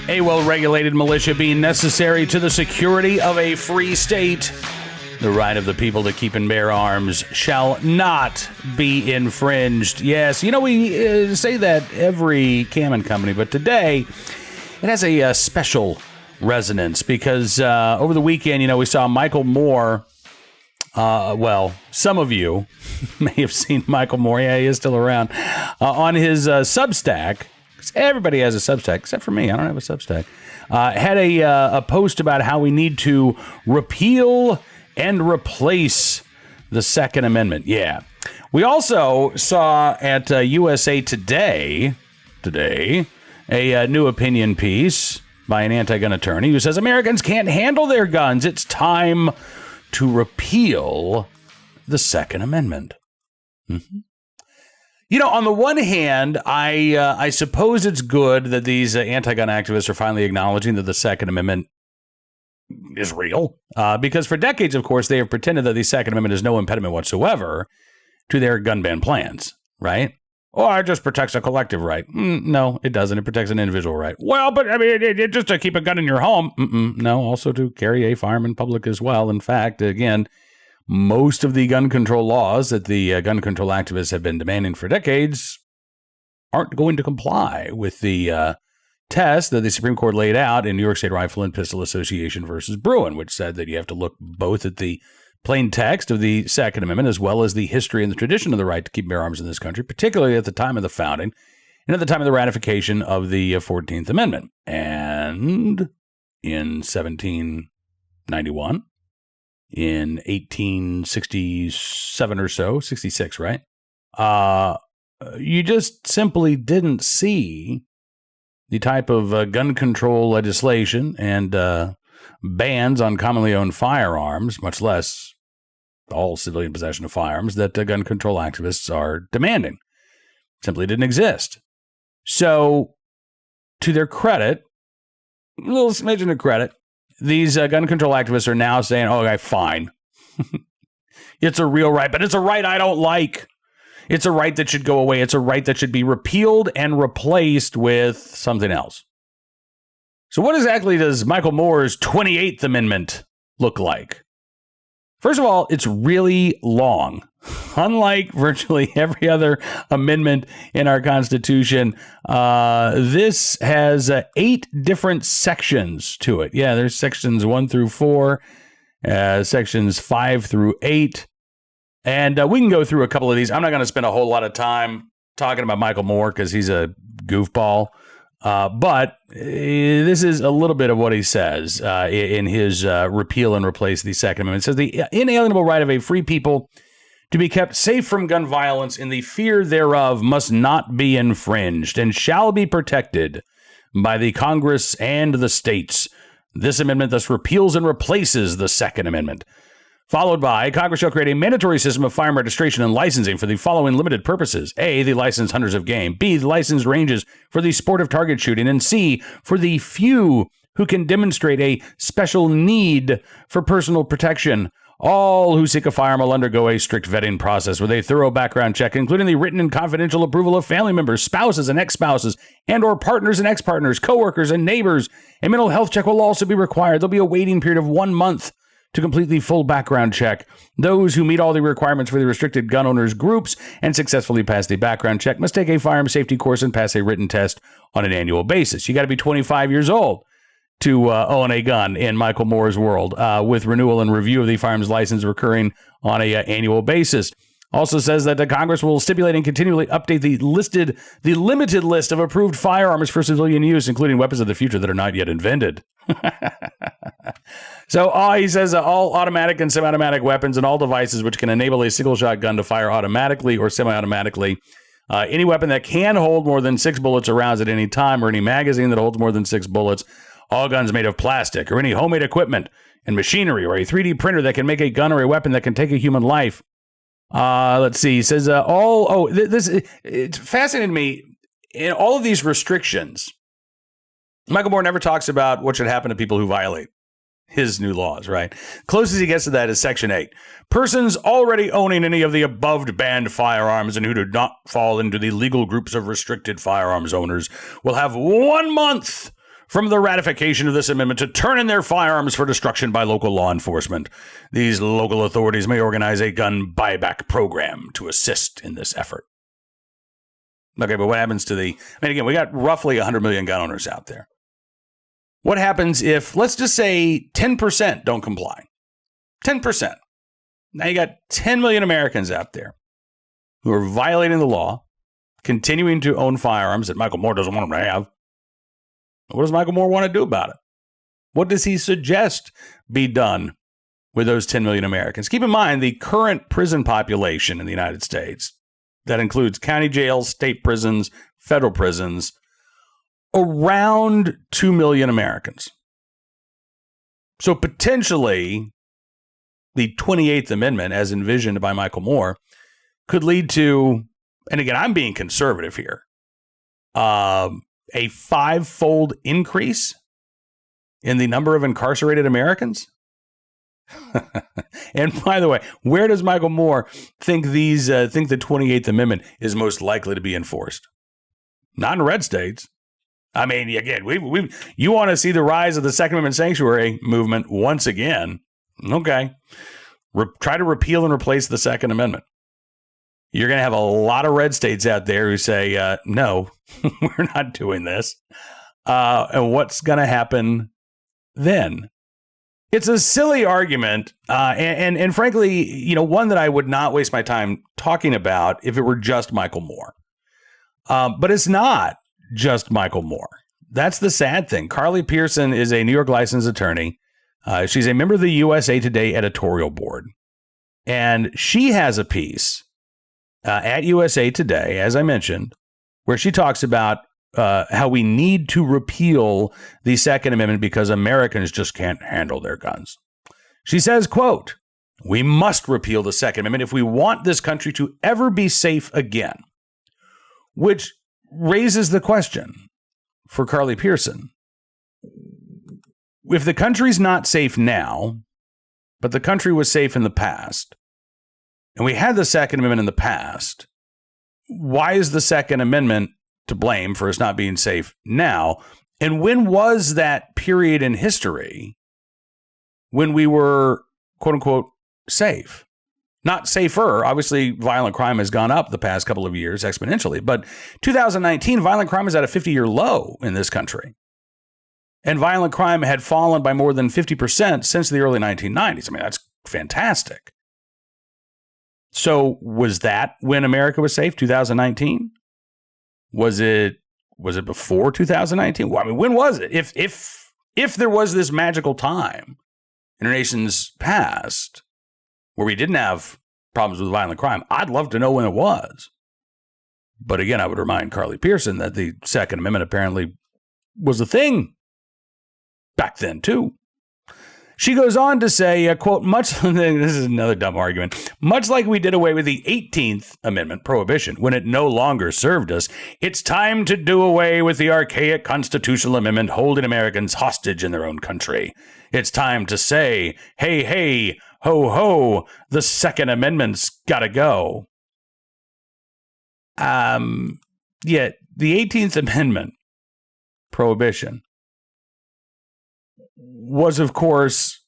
A well-regulated militia being necessary to the security of a free state. The right of the people to keep and bear arms shall not be infringed. Yes, you know, we say that every Cammon company, but today it has a special resonance because over the weekend, you know, we saw Michael Moore. Well, some of you may have seen Michael Moore. Yeah, he is still around. On his Substack. Everybody has a Substack, except for me. I don't have a Substack. Had a post about how we need to repeal and replace the Second Amendment. Yeah. We also saw at USA Today, a new opinion piece by an anti-gun attorney who says Americans can't handle their guns. It's time to repeal the Second Amendment. Mm-hmm. You know, on the one hand, I suppose it's good that these anti-gun activists are finally acknowledging that the Second Amendment is real, because for decades, of course, they have pretended that the Second Amendment is no impediment whatsoever to their gun ban plans, right? Or it just protects a collective right. No, it doesn't. It protects an individual right. Well, but I mean, it just to keep a gun in your home. No, also to carry a firearm in public as well. In fact, again, most of the gun control laws that the gun control activists have been demanding for decades aren't going to comply with the test that the Supreme Court laid out in New York State Rifle and Pistol Association versus Bruin, which said that you have to look both at the plain text of the Second Amendment as well as the history and the tradition of the right to keep and bear arms in this country, particularly at the time of the founding and at the time of the ratification of the 14th Amendment. And in 1791, in 1867 or so, 66, right? You just simply didn't see the type of gun control legislation and bans on commonly owned firearms, much less all civilian possession of firearms, that gun control activists are demanding. Simply didn't exist. So, to their credit, a little smidgen of credit, these gun control activists are now saying, oh, okay, fine. It's a real right, but it's a right I don't like. It's a right that should go away. It's a right that should be repealed and replaced with something else. So what exactly does Michael Moore's 28th Amendment look like? First of all, it's really long. Unlike virtually every other amendment in our Constitution, this has 8 different sections to it. Yeah, there's sections 1 through 4, sections 5 through 8. And we can go through a couple of these. I'm not going to spend a whole lot of time talking about Michael Moore because he's a goofball. But this is a little bit of what he says in his repeal and replace the Second Amendment. It says the inalienable right of a free people to be kept safe from gun violence in the fear thereof must not be infringed and shall be protected by the Congress and the states. This amendment thus repeals and replaces the Second Amendment. Followed by, Congress shall create a mandatory system of firearm registration and licensing for the following limited purposes. A, the licensed hunters of game. B, the licensed ranges for the sport of target shooting. And C, for the few who can demonstrate a special need for personal protection. All who seek a firearm will undergo a strict vetting process with a thorough background check, including the written and confidential approval of family members, spouses and ex-spouses, and or partners and ex-partners, coworkers and neighbors. A mental health check will also be required. There'll be a waiting period of 1 month to complete the full background check. Those who meet all the requirements for the restricted gun owners groups and successfully pass the background check must take a firearm safety course and pass a written test on an annual basis. You got to be 25 years old to own a gun in Michael Moore's world, with renewal and review of the firearms license recurring on a annual basis. Also says that the Congress will stipulate and continually update the limited list of approved firearms for civilian use, including weapons of the future that are not yet invented. So he says all automatic and semi-automatic weapons and all devices which can enable a single-shot gun to fire automatically or semi-automatically. Any weapon that can hold more than 6 bullets or rounds at any time, or any magazine that holds more than 6 bullets. All guns made of plastic, or any homemade equipment and machinery, or a 3D printer that can make a gun or a weapon that can take a human life. Let's see. He says it's fascinating to me. In all of these restrictions, Michael Moore never talks about what should happen to people who violate his new laws, right? Closest he gets to that is Section 8. Persons already owning any of the above banned firearms and who do not fall into the legal groups of restricted firearms owners will have 1 month from the ratification of this amendment to turn in their firearms for destruction by local law enforcement. These local authorities may organize a gun buyback program to assist in this effort. Okay, but what happens to again, we got roughly 100 million gun owners out there. What happens if, let's just say, 10% don't comply? 10%. Now you got 10 million Americans out there who are violating the law, continuing to own firearms that Michael Moore doesn't want them to have. What does Michael Moore want to do about it? What does he suggest be done with those 10 million Americans? Keep in mind the current prison population in the United States, that includes county jails, state prisons, federal prisons, around 2 million Americans. So potentially, the 28th Amendment, as envisioned by Michael Moore, could lead to, and again, I'm being conservative here, a 5-fold increase in the number of incarcerated Americans. And by the way, where does Michael Moore think the 28th Amendment is most likely to be enforced? Not in red states. I mean, again, you want to see the rise of the Second Amendment sanctuary movement once again. Okay. Try to repeal and replace the Second Amendment. You're going to have a lot of red states out there who say, no, we're not doing this. And what's going to happen then? It's a silly argument. And frankly, one that I would not waste my time talking about if it were just Michael Moore. But it's not just Michael Moore. That's the sad thing. Carly Pearson is a New York licensed attorney. She's a member of the USA Today editorial board. And she has a piece at USA Today, as I mentioned, where she talks about how we need to repeal the Second Amendment because Americans just can't handle their guns. She says, quote, "We must repeal the Second Amendment if we want this country to ever be safe again." Which raises the question for Carly Pearson. If the country's not safe now, but the country was safe in the past, and we had the Second Amendment in the past, why is the Second Amendment to blame for us not being safe now? And when was that period in history when we were, quote unquote, safe? Not safer. Obviously, violent crime has gone up the past couple of years exponentially. But 2019, violent crime is at a 50-year low in this country. And violent crime had fallen by more than 50% since the early 1990s. I mean, that's fantastic. So was that when America was safe, 2019? Was it before 2019? Well, I mean, when was it? If there was this magical time in our nation's past where we didn't have problems with violent crime, I'd love to know when it was. But again, I would remind Carly Pearson that the Second Amendment apparently was a thing back then, too. She goes on to say, quote, this is another dumb argument, much like we did away with the 18th Amendment, prohibition, when it no longer served us, it's time to do away with the archaic constitutional amendment holding Americans hostage in their own country. It's time to say, hey, hey, ho, ho, the Second Amendment's gotta go. Yet the 18th Amendment, prohibition, was, of course,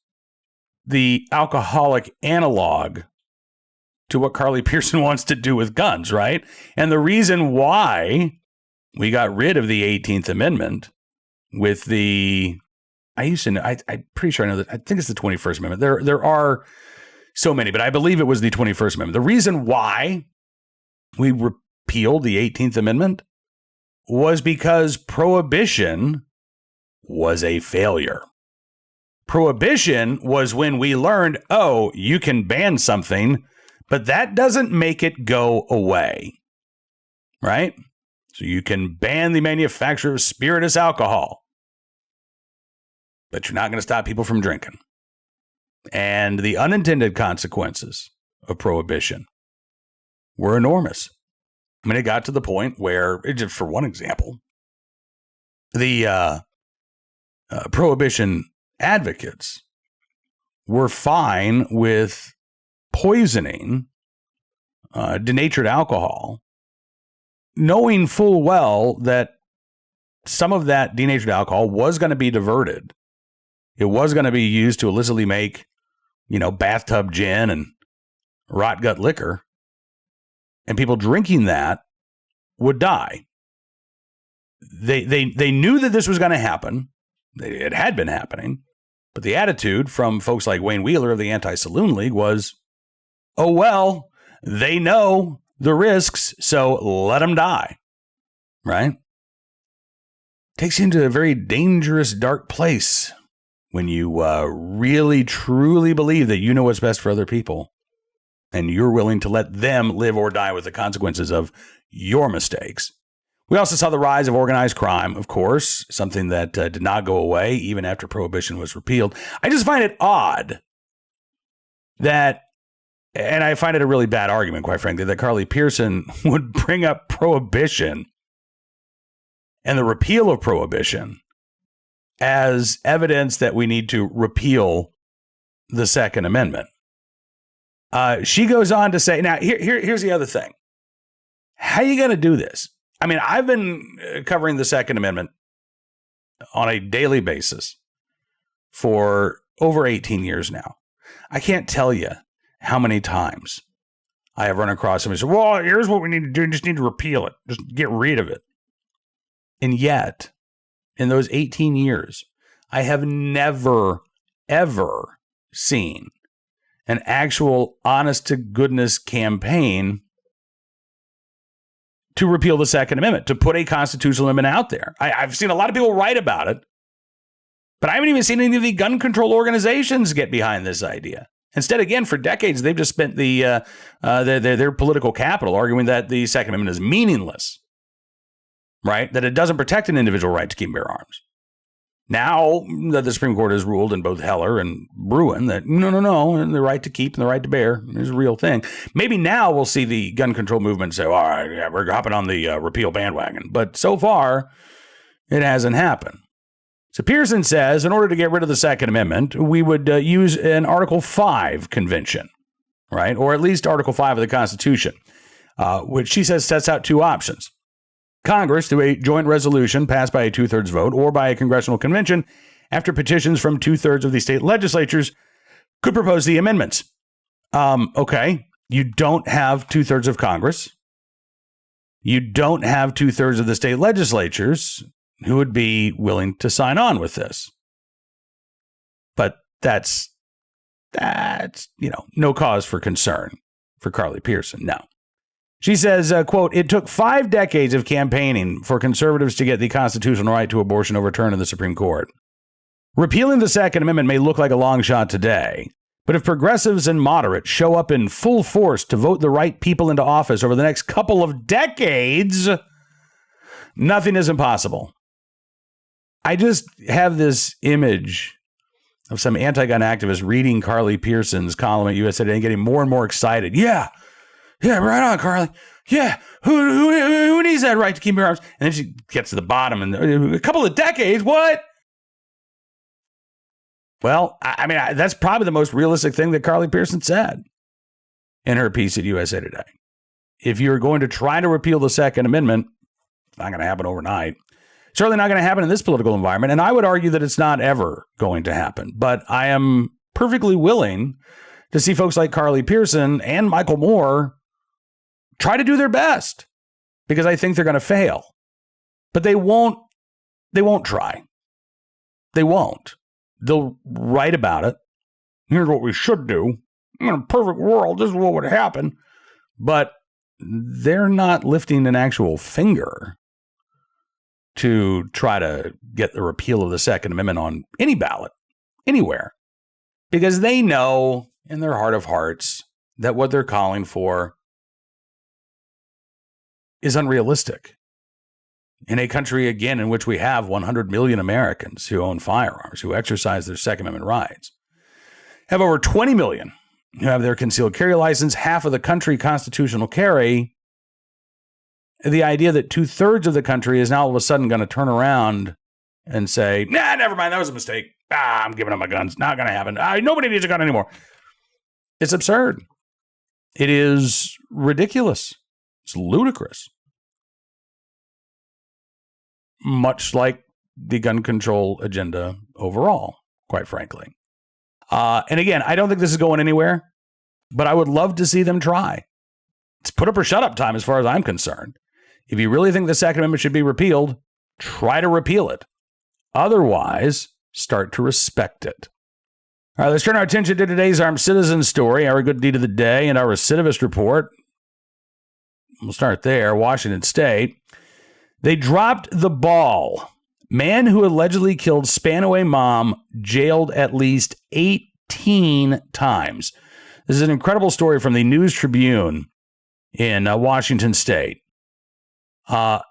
the alcoholic analog to what Carly Pearson wants to do with guns, right? And the reason why we got rid of the 18th Amendment with the, I'm pretty sure I know that, I think it's the 21st Amendment. There are so many, but I believe it was the 21st Amendment. The reason why we repealed the 18th Amendment was because prohibition was a failure. Prohibition was when we learned, oh, you can ban something, but that doesn't make it go away, right? So you can ban the manufacture of spirituous alcohol, but you're not going to stop people from drinking. And the unintended consequences of prohibition were enormous. I mean, it got to the point where, just for one example, the prohibition advocates were fine with poisoning denatured alcohol, knowing full well that some of that denatured alcohol was going to be diverted. It was going to be used to illicitly make, bathtub gin and rot gut liquor. And people drinking that would die. They knew that this was going to happen. It had been happening. But the attitude from folks like Wayne Wheeler of the Anti-Saloon League was, oh, well, they know the risks, so let them die. Right? Takes you into a very dangerous, dark place when you really, truly believe that you know what's best for other people and you're willing to let them live or die with the consequences of your mistakes. We also saw the rise of organized crime, of course, something that did not go away even after Prohibition was repealed. I just find it odd that, and I find it a really bad argument, quite frankly, that Carly Pearson would bring up Prohibition and the repeal of Prohibition as evidence that we need to repeal the Second Amendment. She goes on to say, now, here's the other thing. How are you going to do this? I mean, I've been covering the Second Amendment on a daily basis for over 18 years now. I can't tell you how many times I have run across somebody who said, well, here's what we need to do. You just need to repeal it. Just get rid of it. And yet, in those 18 years, I have never, ever seen an actual honest-to-goodness campaign to repeal the Second Amendment, to put a constitutional amendment out there. I've seen a lot of people write about it, but I haven't even seen any of the gun control organizations get behind this idea. Instead, again, for decades, they've just spent their political capital arguing that the Second Amendment is meaningless, right? That it doesn't protect an individual right to keep and bear arms. Now that the Supreme Court has ruled in both Heller and Bruin that no, and the right to keep and the right to bear is a real thing. Maybe now we'll see the gun control movement say, all right, yeah, we're hopping on the repeal bandwagon. But so far, it hasn't happened. So Pearson says, in order to get rid of the Second Amendment, we would use an Article 5 convention, right? Or at least Article 5 of the Constitution, which she says sets out two options. Congress, through a joint resolution passed by a 2/3 vote or by a congressional convention after petitions from 2/3 of the state legislatures, could propose the amendments. Okay, you don't have 2/3 of Congress. You don't have 2/3 of the state legislatures who would be willing to sign on with this. But that's no cause for concern for Carly Pearson. No. She says, quote, it took 5 decades of campaigning for conservatives to get the constitutional right to abortion overturned in the Supreme Court. Repealing the Second Amendment may look like a long shot today, but if progressives and moderates show up in full force to vote the right people into office over the next couple of decades, nothing is impossible. I just have this image of some anti-gun activist reading Carly Pearson's column at USA Today and getting more and more excited. Yeah, right on, Carly. Yeah, who needs that right to keep their arms? And then she gets to the bottom and a couple of decades, what? Well, I mean, that's probably the most realistic thing that Carly Pearson said in her piece at USA Today. If you're going to try to repeal the Second Amendment, it's not going to happen overnight. Certainly not going to happen in this political environment. And I would argue that it's not ever going to happen. But I am perfectly willing to see folks like Carly Pearson and Michael Moore try to do their best, because I think they're going to fail. But they won't try. They won't. They'll write about it. Here's what we should do. In a perfect world, this is what would happen. But they're not lifting an actual finger to try to get the repeal of the Second Amendment on any ballot, anywhere. Because they know in their heart of hearts that what they're calling for is unrealistic. In a country, again, in which we have 100 million Americans who own firearms, who exercise their Second Amendment rights, have over 20 million who have their concealed carry license, half of the country constitutional carry, the idea that 2/3 of the country is now all of a sudden going to turn around and say, nah, never mind, that was a mistake. I'm giving up my guns. Not going to happen. Nobody needs a gun anymore. It's absurd. It is ridiculous. It's ludicrous. much like the gun control agenda overall, quite frankly. And again, I don't think this is going anywhere, but I would love to see them try. It's put up or shut up time as far as I'm concerned. If you really think the Second Amendment should be repealed, try to repeal it. Otherwise, start to respect it. All right, let's turn our attention to today's armed citizen story, our good deed of the day, and our recidivist report. We'll start there. Washington State. They dropped the ball. Man who allegedly killed Spanaway mom jailed at least 18 times. This is an incredible story from the News Tribune in Washington State. The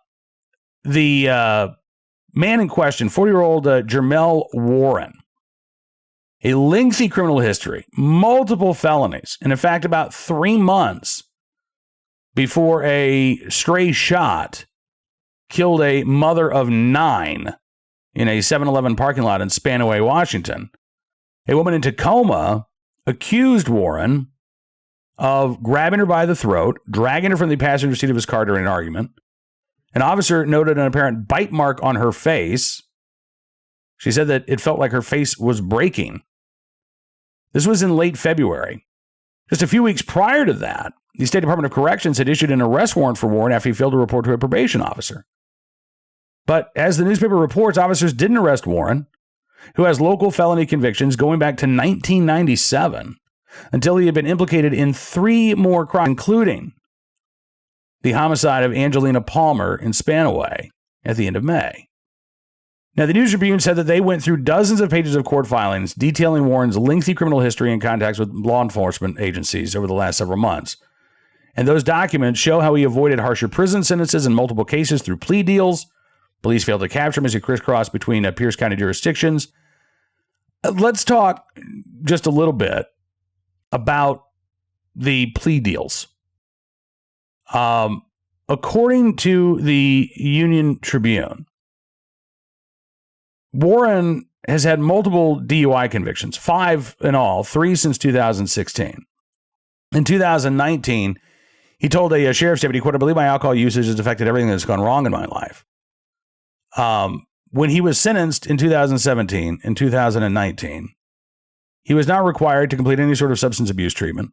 man in question, 40-year-old Jermell Warren, a lengthy criminal history, multiple felonies, and in fact, about 3 months before a stray shot killed a mother of 9 in a 7-Eleven parking lot in Spanaway, Washington. A woman in Tacoma accused Warren of grabbing her by the throat, dragging her from the passenger seat of his car during an argument. An officer noted an apparent bite mark on her face. She said that it felt like her face was breaking. This was in late February. Just a few weeks prior to that, the State Department of Corrections had issued an arrest warrant for Warren after he failed to report to a probation officer. But as the newspaper reports, officers didn't arrest Warren, who has local felony convictions going back to 1997, until he had been implicated in 3 more crimes, including the homicide of Angelina Palmer in Spanaway at the end of May. Now, the News Tribune said that they went through dozens of pages of court filings detailing Warren's lengthy criminal history and contacts with law enforcement agencies over the last several months. And those documents show how he avoided harsher prison sentences in multiple cases through plea deals. Police failed to capture him as he crisscrossed between Pierce County jurisdictions. Let's talk just a little bit about the plea deals. According to the Union Tribune, Warren has had multiple DUI convictions, 5 in all, 3 since 2016. In 2019, he told a sheriff's deputy, quote, "I believe my alcohol usage has affected everything that's gone wrong in my life." When he was sentenced in 2017 and 2019, he was not required to complete any sort of substance abuse treatment.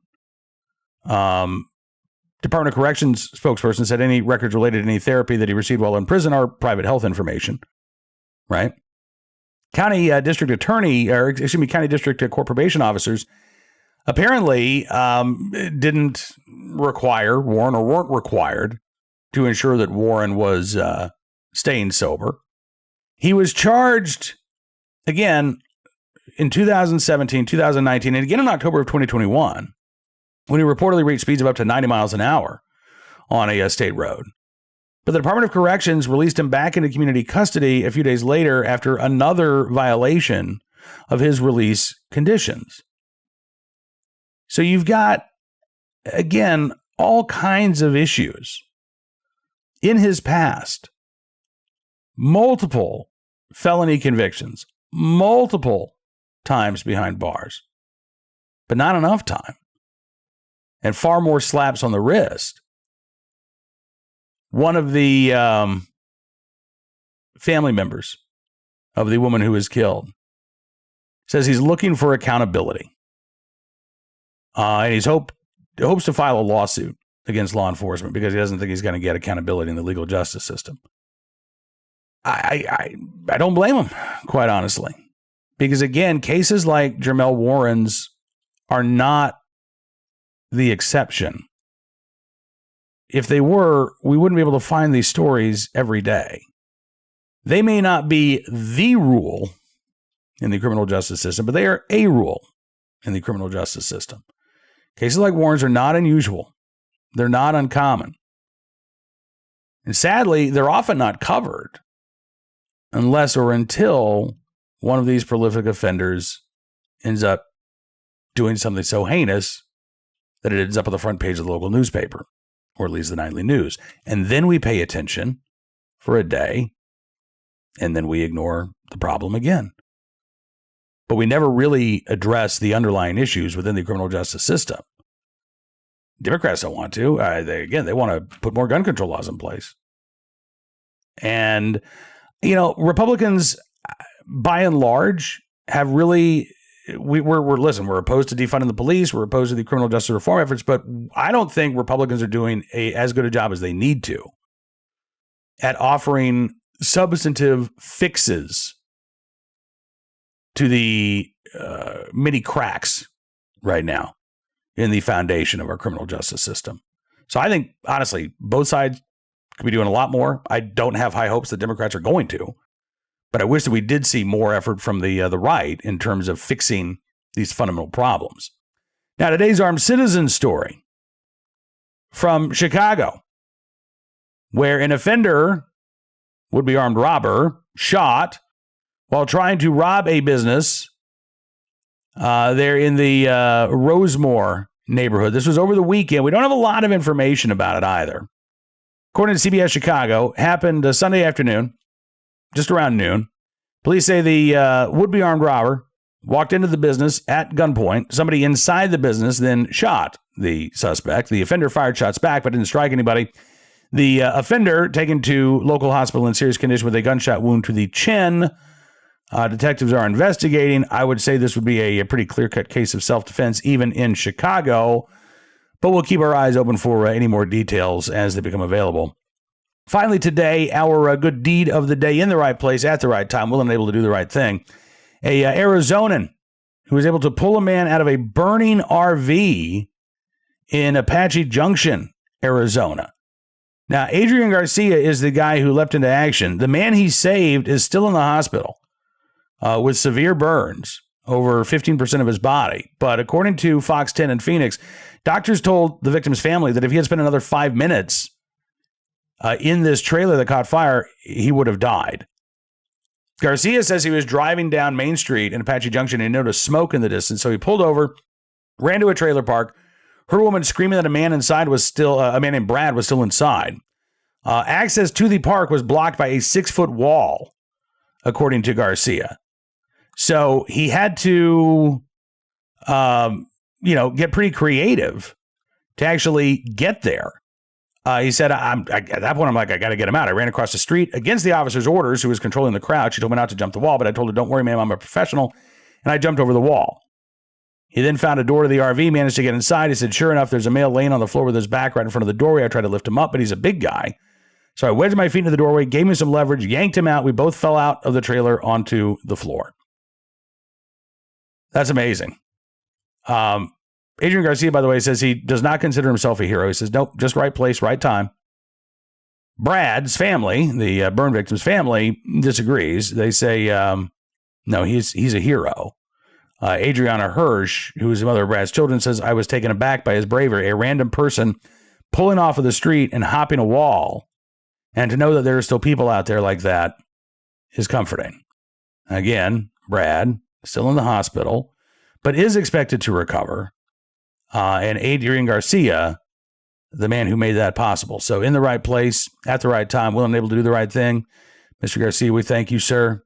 Department of Corrections spokesperson said any records related to any therapy that he received while in prison are private health information, right? County district court probation officers apparently didn't require Warren, or weren't required to ensure that Warren was staying sober. He was charged again in 2017, 2019, and again in October of 2021, when he reportedly reached speeds of up to 90 miles an hour on a state road. But the Department of Corrections released him back into community custody a few days later after another violation of his release conditions. So you've got, again, all kinds of issues in his past. Multiple felony convictions, multiple times behind bars, but not enough time. And far more slaps on the wrist. One of the family members of the woman who was killed says he's looking for accountability. And he hopes to file a lawsuit against law enforcement because he doesn't think he's going to get accountability in the legal justice system. I don't blame him, quite honestly. Because again, cases like Jermell Warren's are not the exception. If they were, we wouldn't be able to find these stories every day. They may not be the rule in the criminal justice system, but they are a rule in the criminal justice system. Cases like Warren's are not unusual. They're not uncommon. And sadly, they're often not covered unless or until one of these prolific offenders ends up doing something so heinous that it ends up on the front page of the local newspaper, or at least the nightly news. And then we pay attention for a day, and then we ignore the problem again. But we never really address the underlying issues within the criminal justice system. Democrats don't want to. They want to put more gun control laws in place. And Republicans, by and large, have really, we're opposed to defunding the police. We're opposed to the criminal justice reform efforts, but I don't think Republicans are doing as good a job as they need to at offering substantive fixes to the many cracks right now in the foundation of our criminal justice system. So I think, honestly, both sides could be doing a lot more. I don't have high hopes that Democrats are going to, but I wish that we did see more effort from the right in terms of fixing these fundamental problems. Now, today's armed citizen story from Chicago, where an offender, would-be armed robber, shot while trying to rob a business there in the Rosemore neighborhood. This was over the weekend. We don't have a lot of information about it either. According to CBS Chicago, happened Sunday afternoon, just around noon. Police say the would-be armed robber walked into the business at gunpoint. Somebody inside the business then shot the suspect. The offender fired shots back but didn't strike anybody. The offender taken to local hospital in serious condition with a gunshot wound to the chin. Detectives are investigating. I would say this would be a pretty clear-cut case of self-defense, even in Chicago. But we'll keep our eyes open for any more details as they become available. Finally, today, our good deed of the day in the right place at the right time, willing and able to do the right thing. A Arizonan who was able to pull a man out of a burning RV in Apache Junction, Arizona. Now, Adrian Garcia is the guy who leapt into action. The man he saved is still in the hospital with severe burns, over 15% of his body. But according to Fox 10 in Phoenix, doctors told the victim's family that if he had spent another 5 minutes in this trailer that caught fire, he would have died. Garcia says he was driving down Main Street in Apache Junction and he noticed smoke in the distance. So he pulled over, ran to a trailer park, heard a woman screaming that a man named Brad was still inside. Access to the park was blocked by a 6-foot wall, according to Garcia. So he had to, get pretty creative to actually get there. He said, at that point, I'm like, I got to get him out. I ran across the street against the officer's orders, who was controlling the crowd. She told me not to jump the wall, but I told her, don't worry, ma'am, I'm a professional. And I jumped over the wall. He then found a door to the RV, managed to get inside. He said, sure enough, there's a male laying on the floor with his back right in front of the doorway. I tried to lift him up, but he's a big guy. So I wedged my feet into the doorway, gave him some leverage, yanked him out. We both fell out of the trailer onto the floor. That's amazing. Adrian Garcia, by the way, says he does not consider himself a hero. He says, nope, just right place, right time. Brad's family, the burn victim's family, disagrees. They say, no, he's a hero. Adriana Hirsch, who is the mother of Brad's children, says, I was taken aback by his bravery. A random person pulling off of the street and hopping a wall. And to know that there are still people out there like that is comforting. Again, Brad, still in the hospital, but is expected to recover. And Adrian Garcia, the man who made that possible. So in the right place, at the right time, willing and able to do the right thing. Mr. Garcia, we thank you, sir,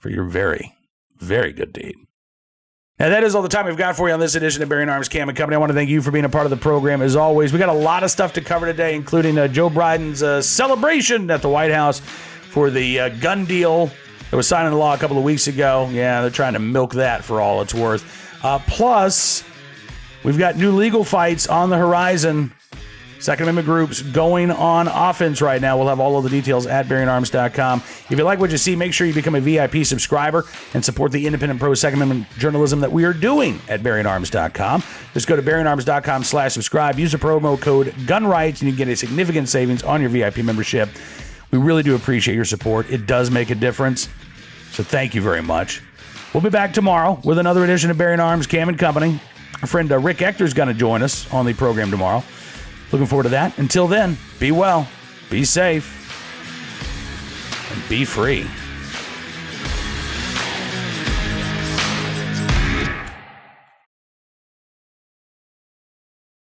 for your very, very good deed. Now, that is all the time we've got for you on this edition of Bearing Arms Cam & Company. I want to thank you for being a part of the program. As always, we got a lot of stuff to cover today, including Joe Biden's celebration at the White House for the gun deal that was signed into law a couple of weeks ago. Yeah, they're trying to milk that for all it's worth. Plus, we've got new legal fights on the horizon. Second Amendment groups going on offense right now. We'll have all of the details at bearingarms.com. If you like what you see, make sure you become a VIP subscriber and support the independent pro-Second Amendment journalism that we are doing at bearingarms.com. Just go to bearingarms.com/subscribe. Use the promo code GUNRIGHTS and you can get a significant savings on your VIP membership. We really do appreciate your support. It does make a difference. So thank you very much. We'll be back tomorrow with another edition of Bearing Arms Cam & Company. Our friend Rick Ector is going to join us on the program tomorrow. Looking forward to that. Until then, be well, be safe, and be free.